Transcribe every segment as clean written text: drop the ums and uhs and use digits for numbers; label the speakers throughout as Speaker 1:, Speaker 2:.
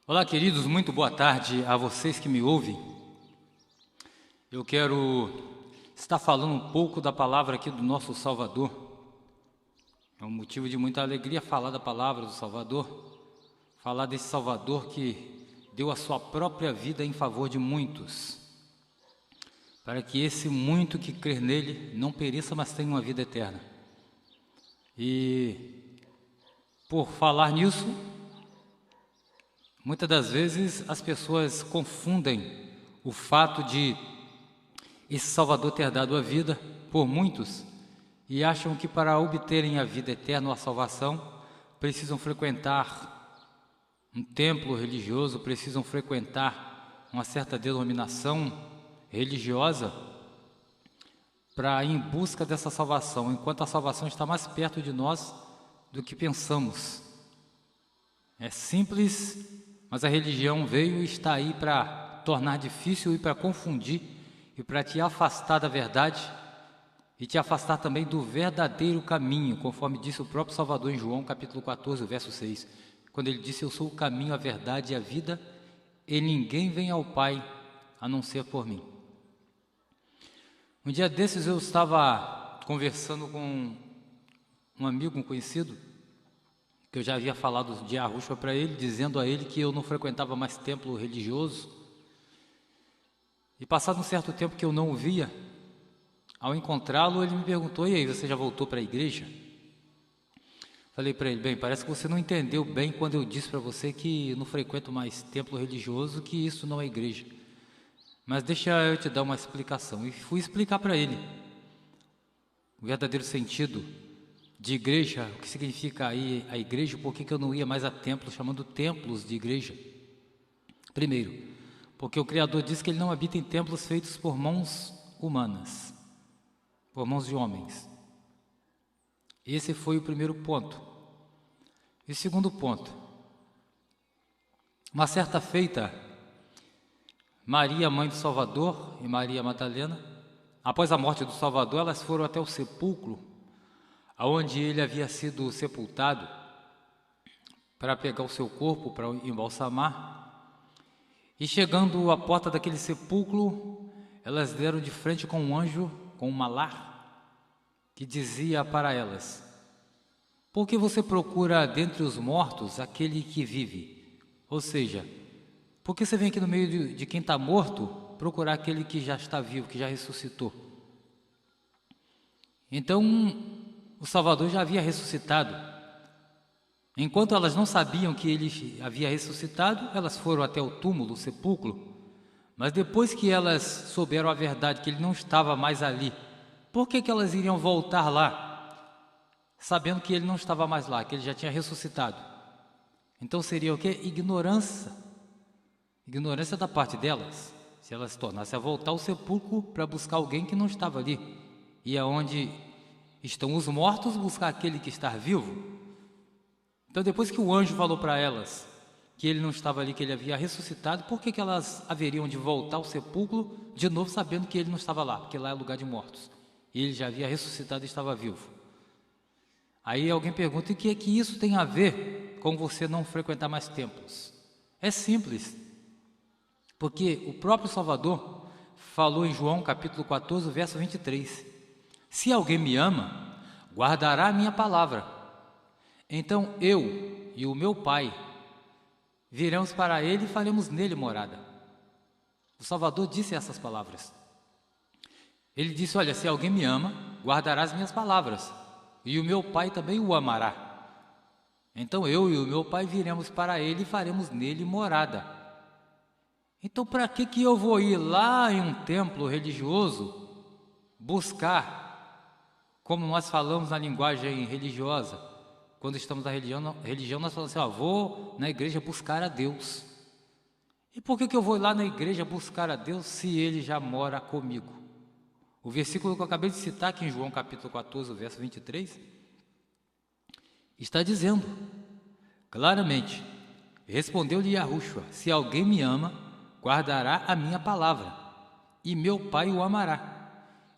Speaker 1: Olá, queridos, muito boa tarde a vocês que me ouvem. Eu quero estar falando um pouco da palavra aqui do nosso Salvador. É um motivo de muita alegria falar da palavra do Salvador, falar desse Salvador que deu a sua própria vida em favor de muitos, para que esse muito que crer nele não pereça, mas tenha uma vida eterna. E por falar nisso, muitas das vezes as pessoas confundem o fato de esse Salvador ter dado a vida por muitos e acham que para obterem a vida eterna ou a salvação precisam frequentar um templo religioso, precisam frequentar uma certa denominação religiosa para ir em busca dessa salvação, enquanto a salvação está mais perto de nós do que pensamos. É simples, mas a religião veio e está aí para tornar difícil e para confundir e para te afastar da verdade e te afastar também do verdadeiro caminho, conforme disse o próprio Salvador em João capítulo 14, verso 6, quando ele disse: eu sou o caminho, a verdade e a vida, e ninguém vem ao Pai a não ser por mim. Um dia desses eu estava conversando com um amigo, um conhecido, que eu já havia falado de Arruxa para ele, dizendo a ele que eu não frequentava mais templo religioso. E passado um certo tempo que eu não o via, ao encontrá-lo ele me perguntou: e aí, você já voltou para a igreja? Falei para ele: bem, parece que você não entendeu bem quando eu disse para você que eu não frequento mais templo religioso, que isso não é igreja. Mas deixa eu te dar uma explicação. E fui explicar para ele o verdadeiro sentido de igreja, o que significa aí a igreja, por que eu não ia mais a templos, chamando templos de igreja. Primeiro, porque o Criador diz que ele não habita em templos feitos por mãos humanas, por mãos de homens. Esse foi o primeiro ponto. E o segundo ponto: uma certa feita, Maria, mãe do Salvador, e Maria Madalena, após a morte do Salvador, elas foram até o sepulcro aonde ele havia sido sepultado, para pegar o seu corpo, para embalsamar. E chegando à porta daquele sepulcro, elas deram de frente com um anjo, com um malar, que dizia para elas: por que você procura dentre os mortos aquele que vive? Ou seja, por que você vem aqui no meio de quem está morto procurar aquele que já está vivo, que já ressuscitou? Então, o Salvador já havia ressuscitado. Enquanto elas não sabiam que ele havia ressuscitado, elas foram até o túmulo, o sepulcro. Mas depois que elas souberam a verdade, que ele não estava mais ali, por que elas iriam voltar lá, sabendo que ele não estava mais lá, que ele já tinha ressuscitado? Então seria o quê? Ignorância. Ignorância da parte delas, se elas se tornassem a voltar ao sepulcro para buscar alguém que não estava ali. E aonde estão os mortos, buscar aquele que está vivo. Então, depois que o anjo falou para elas que ele não estava ali, que ele havia ressuscitado, por que elas haveriam de voltar ao sepulcro de novo, sabendo que ele não estava lá? Porque lá é lugar de mortos. E ele já havia ressuscitado e estava vivo. Aí alguém pergunta: e o que é que isso tem a ver com você não frequentar mais templos? É simples. Porque o próprio Salvador falou em João capítulo 14, verso 23. Se alguém me ama, guardará a minha palavra. Então eu e o meu Pai viremos para ele e faremos nele morada. O Salvador disse essas palavras. Ele disse: olha, se alguém me ama, guardará as minhas palavras, e o meu Pai também o amará. Então eu e o meu Pai viremos para ele e faremos nele morada. Então, para que eu vou ir lá em um templo religioso buscar, como nós falamos na linguagem religiosa, quando estamos na religião nós falamos assim: vou na igreja buscar a Deus. E por que eu vou lá na igreja buscar a Deus se ele já mora comigo? O versículo que eu acabei de citar aqui em João capítulo 14, verso 23, está dizendo claramente: respondeu-lhe Arruxa: se alguém me ama, guardará a minha palavra, e meu Pai o amará,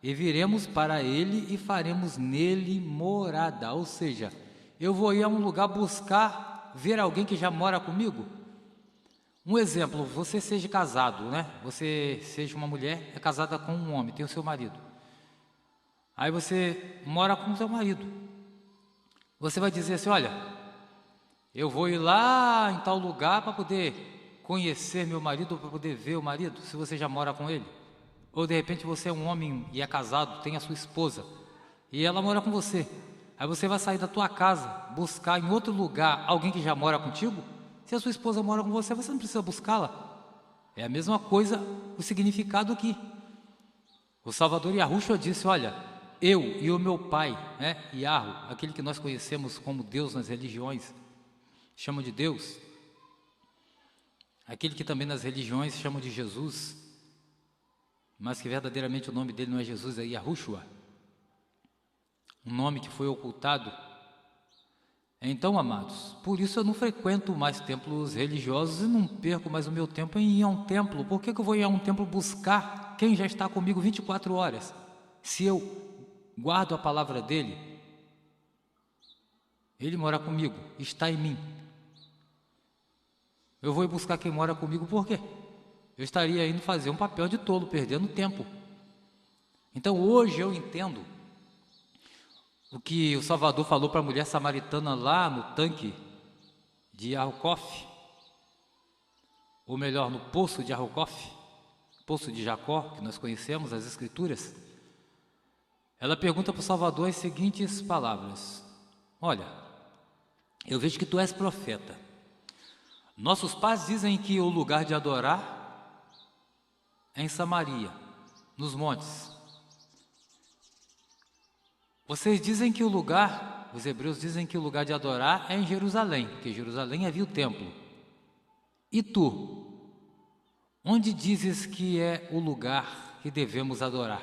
Speaker 1: e viremos para ele e faremos nele morada. Ou seja, eu vou ir a um lugar buscar ver alguém que já mora comigo? Um exemplo, você seja casado, né? Você seja uma mulher, é casada com um homem, tem o seu marido. Aí você mora com o seu marido. Você vai dizer assim, olha, eu vou ir lá em tal lugar para poder conhecer meu marido, para poder ver o marido, se você já mora com ele. Ou de repente você é um homem e é casado, tem a sua esposa, e ela mora com você. Aí você vai sair da tua casa, buscar em outro lugar alguém que já mora contigo? Se a sua esposa mora com você, você não precisa buscá-la. É a mesma coisa o significado aqui. O Salvador Yahushua disse, olha, eu e o meu pai, né, Yahweh, aquele que nós conhecemos como Deus nas religiões, chamam de Deus, aquele que também nas religiões chamam de Jesus, mas que verdadeiramente o nome dele não é Jesus, é Yahushua, um nome que foi ocultado. Então, amados, por isso eu não frequento mais templos religiosos e não perco mais o meu tempo em ir a um templo. Por que eu vou ir a um templo buscar quem já está comigo 24 horas? Se eu guardo a palavra dele, ele mora comigo, está em mim. Eu vou ir buscar quem mora comigo, por quê? Eu estaria indo fazer um papel de tolo, perdendo tempo. Então hoje eu entendo o que o Salvador falou para a mulher samaritana lá no tanque de Arrocof, ou melhor, no poço de Arrocof, poço de Jacó, que nós conhecemos, as Escrituras. Ela pergunta para o Salvador as seguintes palavras: olha, eu vejo que tu és profeta. Nossos pais dizem que o lugar de adorar é em Samaria, nos montes. Vocês dizem que o lugar, os hebreus dizem que o lugar de adorar é em Jerusalém, porque Jerusalém havia o templo. E tu, onde dizes que é o lugar que devemos adorar?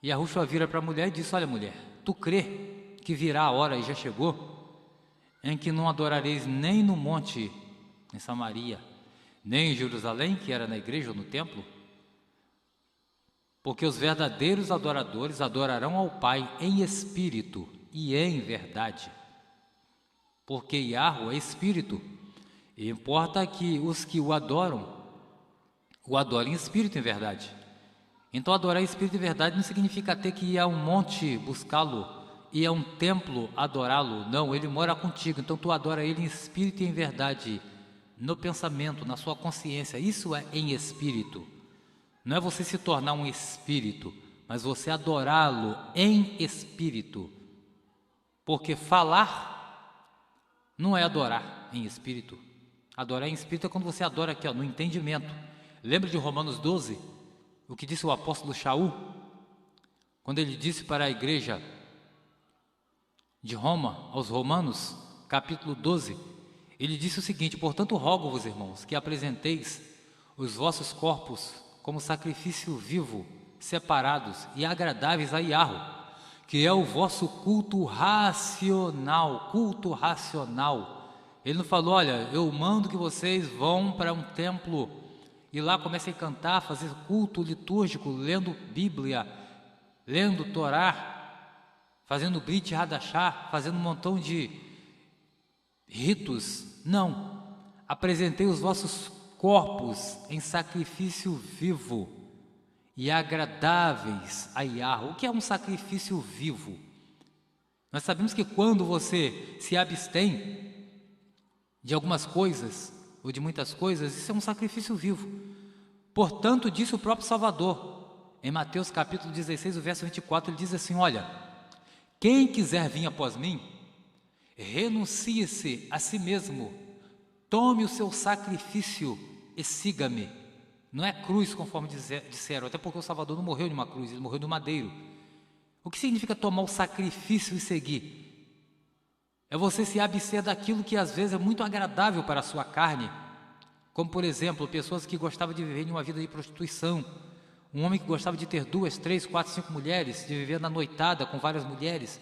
Speaker 1: E Yahushua vira para a mulher e diz: olha, mulher, tu crê que virá a hora, e já chegou, em que não adorareis nem no monte, em Samaria, nem em Jerusalém, que era na igreja ou no templo? Porque os verdadeiros adoradores adorarão ao Pai em espírito e em verdade. Porque Yahweh é espírito, e importa que os que o adorem em espírito e em verdade. Então adorar em espírito e verdade não significa ter que ir a um monte buscá-lo, ir a um templo adorá-lo. Não, ele mora contigo, então tu adora ele em espírito e em verdade, no pensamento, na sua consciência. Isso é em espírito. Não é você se tornar um espírito, mas você adorá-lo em espírito. Porque falar não é adorar em espírito. Adorar em espírito é quando você adora aqui, ó, no entendimento. Lembra de Romanos 12? O que disse o apóstolo Shaul? Quando ele disse para a igreja de Roma, aos romanos, capítulo 12, ele disse o seguinte: portanto rogo-vos, irmãos, que apresenteis os vossos corpos como sacrifício vivo, separados e agradáveis a Yahweh, que é o vosso culto racional. Culto racional. Ele não falou: olha, eu mando que vocês vão para um templo e lá comecem a cantar, fazer culto litúrgico, lendo Bíblia, lendo Torá, fazendo Brit Hadashah, fazendo um montão de ritos. Não. Apresentei os vossos corpos em sacrifício vivo e agradáveis a Yahweh. O que é um sacrifício vivo? Nós sabemos que quando você se abstém de algumas coisas ou de muitas coisas, isso é um sacrifício vivo. Portanto, disse o próprio Salvador em Mateus capítulo 16, o verso 24, ele diz assim: olha, quem quiser vir após mim, renuncie-se a si mesmo, tome o seu sacrifício e siga-me. Não é cruz, conforme disseram, até porque o Salvador não morreu de uma cruz, ele morreu de um madeiro. O que significa tomar o sacrifício e seguir? É você se abster daquilo que às vezes é muito agradável para a sua carne, como por exemplo, pessoas que gostavam de viver em uma vida de prostituição, um homem que gostava de ter 2, 3, 4, 5 mulheres, de viver na noitada com várias mulheres.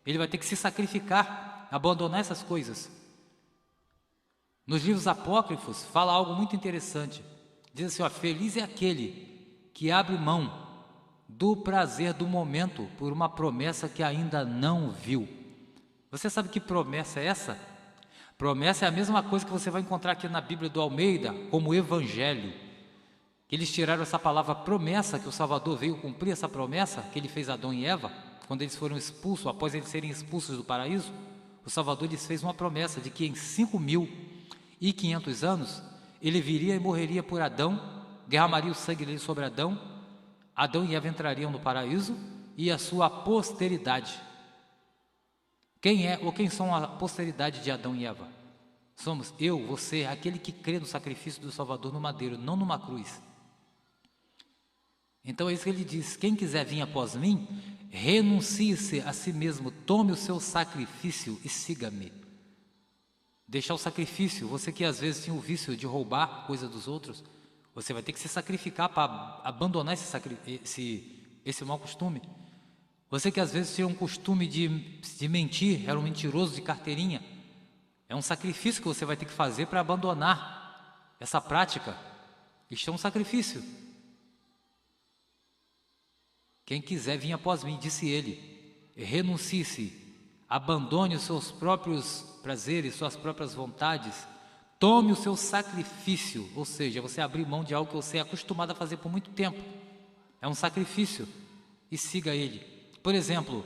Speaker 1: Ele vai ter que se sacrificar, abandonar essas coisas. Nos livros apócrifos fala algo muito interessante. Diz assim, ó, feliz é aquele que abre mão do prazer do momento por uma promessa que ainda não viu. Você sabe que promessa é essa? Promessa é a mesma coisa que você vai encontrar aqui na Bíblia do Almeida, como evangelho. Eles tiraram essa palavra promessa, que o Salvador veio cumprir essa promessa que ele fez a Adão e Eva, quando eles foram expulsos, após eles serem expulsos do paraíso. O Salvador lhes fez uma promessa de que em 5.500 anos, ele viria e morreria por Adão, derramaria o sangue dele sobre Adão, Adão e Eva entrariam no paraíso e a sua posteridade. Quem é ou quem são a posteridade de Adão e Eva? Somos eu, você, aquele que crê no sacrifício do Salvador no madeiro, não numa cruz. Então é isso que ele diz: quem quiser vir após mim, renuncie-se a si mesmo, tome o seu sacrifício e siga-me. Deixar o sacrifício, você que às vezes tinha o vício de roubar coisa dos outros, você vai ter que se sacrificar para abandonar esse mau costume. Você que às vezes tinha um costume de mentir, era um mentiroso de carteirinha, é um sacrifício que você vai ter que fazer para abandonar essa prática. Isto é um sacrifício. Quem quiser vir após mim, disse ele, renuncie-se, abandone os seus próprios prazeres, suas próprias vontades, tome o seu sacrifício, ou seja, você abrir mão de algo que você é acostumado a fazer por muito tempo. É um sacrifício, e siga ele. Por exemplo,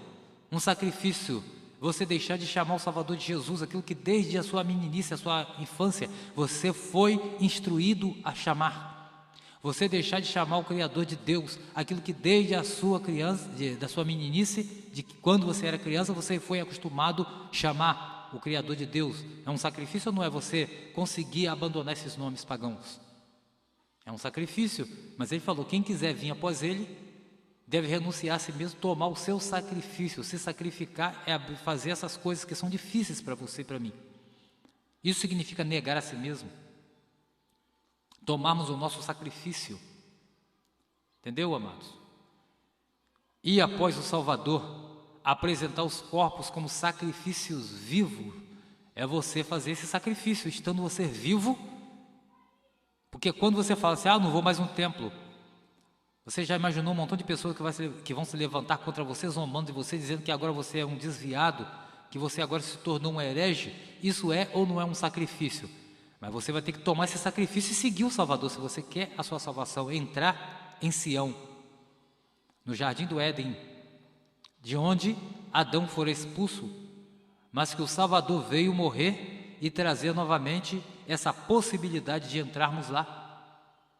Speaker 1: um sacrifício, você deixar de chamar o Salvador de Jesus, aquilo que desde a sua meninice, a sua infância, você foi instruído a chamar. Você deixar de chamar o Criador de Deus, aquilo que desde a sua criança, da sua meninice, de que quando você era criança, você foi acostumado a chamar o Criador de Deus. É um sacrifício ou não é você conseguir abandonar esses nomes pagãos? É um sacrifício, mas ele falou, quem quiser vir após ele, deve renunciar a si mesmo, tomar o seu sacrifício. Se sacrificar é fazer essas coisas que são difíceis para você e para mim. Isso significa negar a si mesmo. Tomarmos o nosso sacrifício. Entendeu, amados? E após o Salvador apresentar os corpos como sacrifícios vivos, é você fazer esse sacrifício, estando você vivo. Porque quando você fala assim, não vou mais um templo, você já imaginou um montão de pessoas que vão se levantar contra você, zombando de você, dizendo que agora você é um desviado, que você agora se tornou um herege? Isso é ou não é um sacrifício? Mas você vai ter que tomar esse sacrifício e seguir o Salvador, se você quer a sua salvação, entrar em Sião, no jardim do Éden, de onde Adão fora expulso, mas que o Salvador veio morrer e trazer novamente essa possibilidade de entrarmos lá,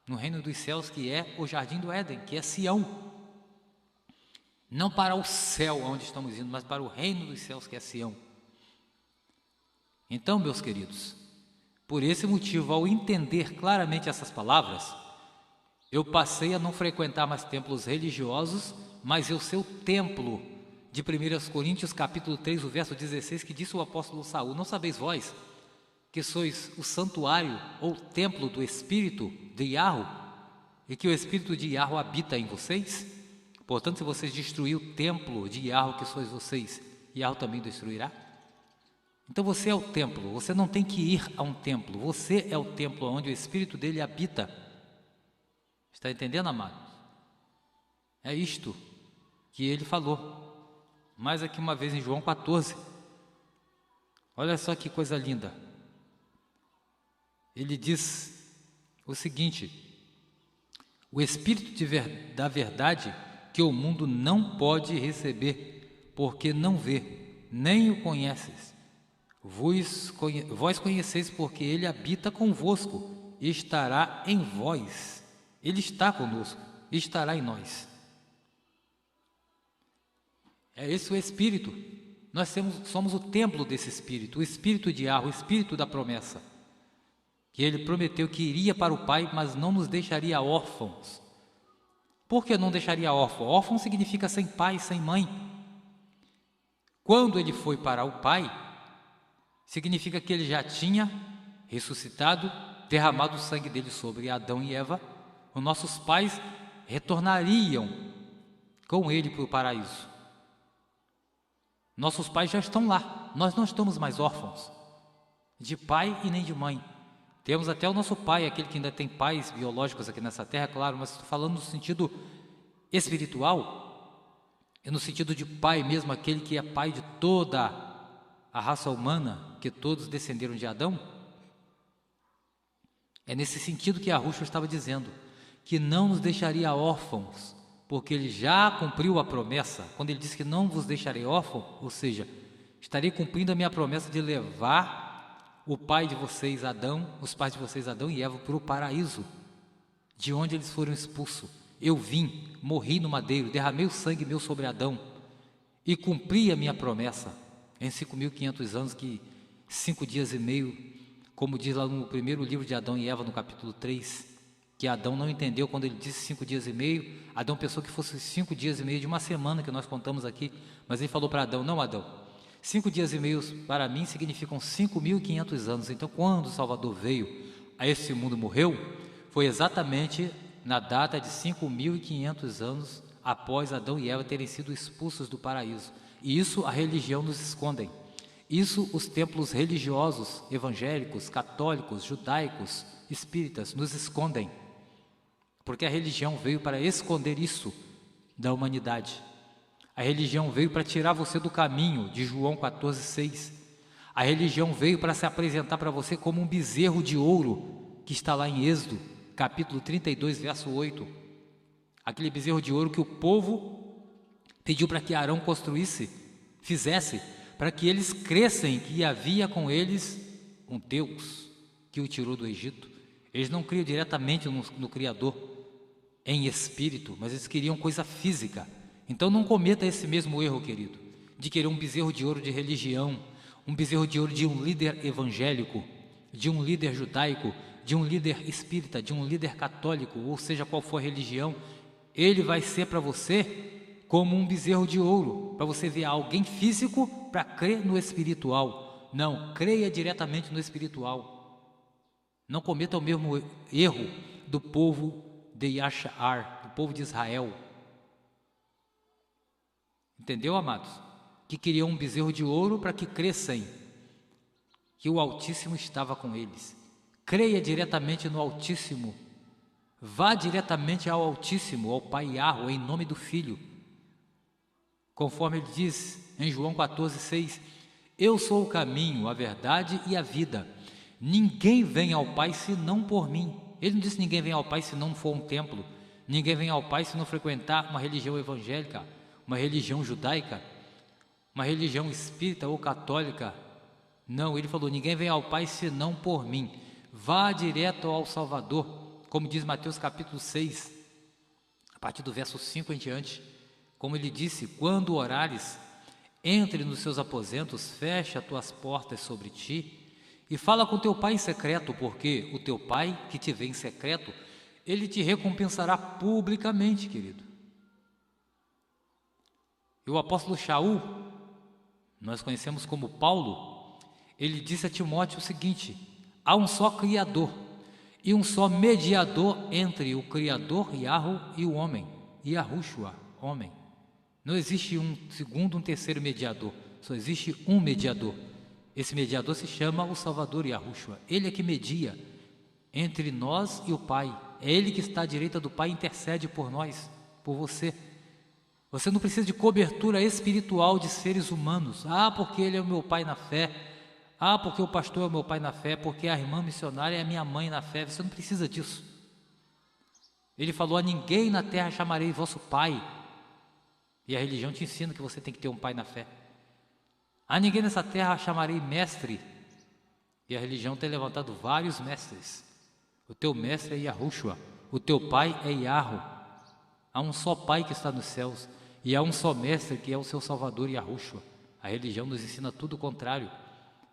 Speaker 1: no reino dos céus, que é o jardim do Éden, que é Sião. Não para o céu onde estamos indo, mas para o reino dos céus, que é Sião. Então, meus queridos, por esse motivo, ao entender claramente essas palavras, eu passei a não frequentar mais templos religiosos, mas eu ser o templo de 1 Coríntios capítulo 3, o verso 16, que disse o apóstolo Saul, não sabeis vós que sois o santuário ou templo do Espírito de Yahweh, e que o Espírito de Yahweh habita em vocês? Portanto, se vocês destruir o templo de Yahweh que sois vocês, Yahweh também destruirá? Então você é o templo, você não tem que ir a um templo, você é o templo onde o Espírito dele habita. Está entendendo, amado? É isto que ele falou, mais aqui uma vez em João 14, olha só que coisa linda. Ele diz o seguinte, o Espírito da verdade que o mundo não pode receber, porque não vê, nem o conheces. Vós conheceis, porque ele habita convosco, e estará em vós. Ele está conosco, e estará em nós. É esse o Espírito. Nós somos o templo desse Espírito, o Espírito de Yahweh, o Espírito da promessa, que ele prometeu que iria para o Pai, mas não nos deixaria órfãos. Por que não deixaria órfão? Órfão significa sem pai, sem mãe. Quando ele foi para o Pai, significa que ele já tinha ressuscitado, derramado o sangue dele sobre Adão e Eva. Os nossos pais retornariam com ele para o paraíso. Nossos pais já estão lá, nós não estamos mais órfãos, de pai e nem de mãe. Temos até o nosso pai, aquele que ainda tem pais biológicos aqui nessa terra, claro, mas estou falando no sentido espiritual, e no sentido de pai mesmo, aquele que é pai de toda a raça humana, porque todos descenderam de Adão? É nesse sentido que Yahushua estava dizendo, que não nos deixaria órfãos, porque ele já cumpriu a promessa. Quando ele disse que não vos deixarei órfãos, ou seja, estarei cumprindo a minha promessa de levar o pai de vocês, Adão, os pais de vocês, Adão e Eva, para o paraíso, de onde eles foram expulsos. Eu vim, morri no madeiro, derramei o sangue meu sobre Adão e cumpri a minha promessa em 5.500 anos, que 5 dias e meio, como diz lá no primeiro livro de Adão e Eva, no capítulo 3, que Adão não entendeu quando ele disse 5 dias e meio. Adão pensou que fosse 5 dias e meio de uma semana, que nós contamos aqui, mas ele falou para Adão: não, Adão, 5 dias e meio para mim significam 5.500 anos. Então, quando o Salvador veio a esse mundo, morreu, foi exatamente na data de 5.500 anos após Adão e Eva terem sido expulsos do paraíso. E isso a religião nos esconde. Isso os templos religiosos, evangélicos, católicos, judaicos, espíritas nos escondem, porque a religião veio para esconder isso da humanidade. A religião veio para tirar você do caminho, de João 14,6. A religião veio para se apresentar para você como um bezerro de ouro, que está lá em Êxodo, capítulo 32, verso 8. Aquele bezerro de ouro que o povo pediu para que Arão fizesse, para que eles crescem que havia com eles um Deus que o tirou do Egito. Eles não criam diretamente no Criador em espírito, mas eles queriam coisa física. Então não cometa esse mesmo erro, querido, de querer um bezerro de ouro de religião, um bezerro de ouro de um líder evangélico, de um líder judaico, de um líder espírita, de um líder católico, ou seja, qual for a religião. Ele vai ser para você como um bezerro de ouro, para você ver alguém físico para crer no espiritual. Não, creia diretamente no espiritual. Não cometa o mesmo erro do povo de Yashar, do povo de Israel. Entendeu, amados? Que queriam um bezerro de ouro para que crescem, que o Altíssimo estava com eles. Creia diretamente no Altíssimo. Vá diretamente ao Altíssimo, ao Pai Yahweh, em nome do Filho. Conforme ele diz em João 14,6, eu sou o caminho, a verdade e a vida. Ninguém vem ao Pai senão por mim. Ele não disse ninguém vem ao Pai se não for um templo. Ninguém vem ao Pai se não frequentar uma religião evangélica, uma religião judaica, uma religião espírita ou católica. Não, ele falou, ninguém vem ao Pai senão por mim. Vá direto ao Salvador, como diz Mateus capítulo 6, a partir do verso 5 em diante. Como ele disse, quando orares, entre nos seus aposentos, fecha as tuas portas sobre ti e fala com teu pai em secreto, porque o teu pai que te vê em secreto, ele te recompensará publicamente, querido. E o apóstolo Shaul, nós conhecemos como Paulo, ele disse a Timóteo o seguinte: há um só Criador e um só mediador entre o Criador Yahweh e o homem, Yahushua, homem. Não existe um segundo, um terceiro mediador, só existe um mediador. Esse mediador se chama o Salvador Yahushua. Ele é que media entre nós e o Pai. É Ele que está à direita do Pai e intercede por nós, por você. Você não precisa de cobertura espiritual de seres humanos. Ah, porque ele é o meu pai na fé. Ah, porque o pastor é o meu pai na fé. Porque a irmã missionária é a minha mãe na fé. Você não precisa disso. Ele falou, a ninguém na terra chamarei vosso pai. E a religião te ensina que você tem que ter um pai na fé. A ninguém nessa terra chamarei mestre. E a religião tem levantado vários mestres. O teu mestre é Yahushua. O teu pai é Yahweh. Há um só pai que está nos céus. E há um só mestre que é o seu Salvador Yahushua. A religião nos ensina tudo o contrário.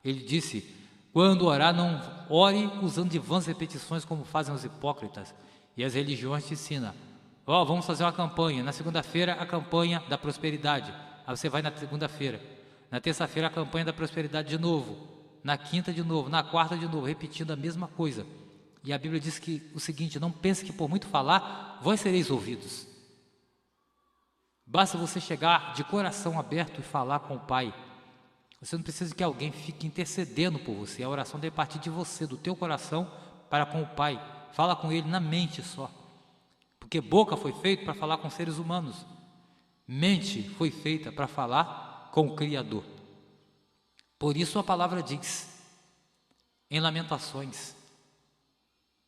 Speaker 1: Ele disse, quando orar, não ore usando de vãs repetições como fazem os hipócritas. E as religiões te ensinam. Vamos fazer uma campanha. Na segunda-feira, a campanha da prosperidade. Aí você vai na segunda-feira. Na terça-feira, a campanha da prosperidade de novo. Na quinta, de novo. Na quarta, de novo. Repetindo a mesma coisa. E a Bíblia diz que o seguinte, não pense que por muito falar, vós sereis ouvidos. Basta você chegar de coração aberto e falar com o Pai. Você não precisa que alguém fique intercedendo por você. A oração deve partir de você, do teu coração para com o Pai. Fala com Ele na mente só. Porque boca foi feita para falar com seres humanos. Mente foi feita para falar com o Criador. Por isso a palavra diz, em Lamentações,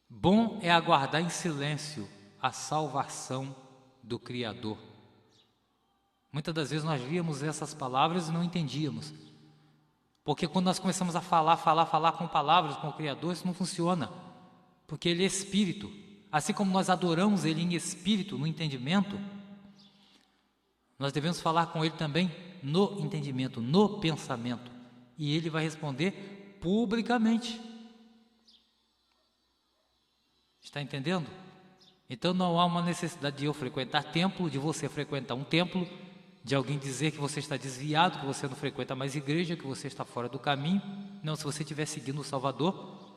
Speaker 1: bom é aguardar em silêncio a salvação do Criador. Muitas das vezes nós líamos essas palavras e não entendíamos. Porque quando nós começamos a falar com palavras, com o Criador, isso não funciona. Porque Ele é Espírito. Assim como nós adoramos Ele em Espírito, no entendimento, nós devemos falar com Ele também no entendimento, no pensamento. E Ele vai responder publicamente. Está entendendo? Então não há uma necessidade de eu frequentar templo, de você frequentar um templo, de alguém dizer que você está desviado, que você não frequenta mais igreja, que você está fora do caminho. Não, se você estiver seguindo o Salvador,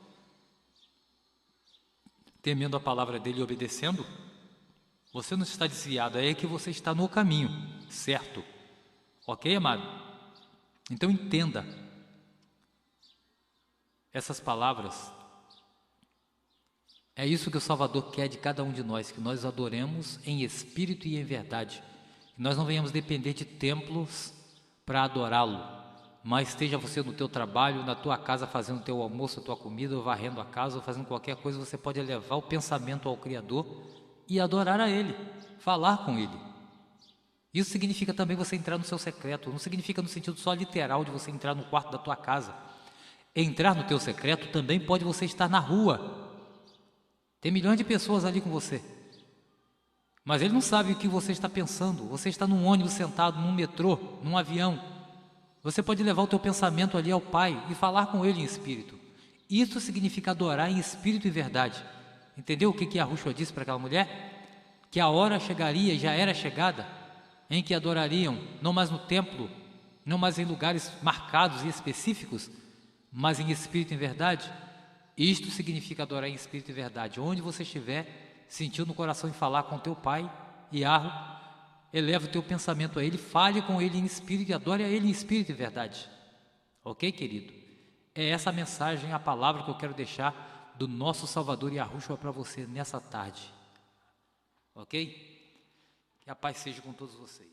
Speaker 1: temendo a palavra dele e obedecendo, você não está desviado, é que você está no caminho, certo? Ok, amado? Então entenda, essas palavras, é isso que o Salvador quer de cada um de nós, que nós adoremos em espírito e em verdade. Que nós não venhamos depender de templos para adorá-lo, mas esteja você no teu trabalho, na tua casa, fazendo o teu almoço, a tua comida, ou varrendo a casa, ou fazendo qualquer coisa, você pode elevar o pensamento ao Criador e adorar a Ele, falar com Ele. Isso significa também você entrar no seu secreto, não significa no sentido só literal de você entrar no quarto da tua casa. Entrar no teu secreto também pode você estar na rua. Tem milhões de pessoas ali com você, mas ele não sabe o que você está pensando. Você está num ônibus sentado, num metrô, num avião. Você pode levar o teu pensamento ali ao Pai e falar com Ele em espírito. Isso significa adorar em espírito e verdade. Entendeu o que Yahushua disse para aquela mulher? Que a hora chegaria, e já era chegada, em que adorariam, não mais no templo, não mais em lugares marcados e específicos, mas em espírito e em verdade. Isto significa adorar em espírito e verdade. Onde você estiver, sentiu no coração em falar com teu Pai, Yahweh, eleva o teu pensamento a Ele, fale com Ele em espírito e adore a Ele em espírito e verdade. Ok, querido? É essa a mensagem, a palavra que eu quero deixar do nosso Salvador Yahushua para você nessa tarde. Ok? Que a paz seja com todos vocês.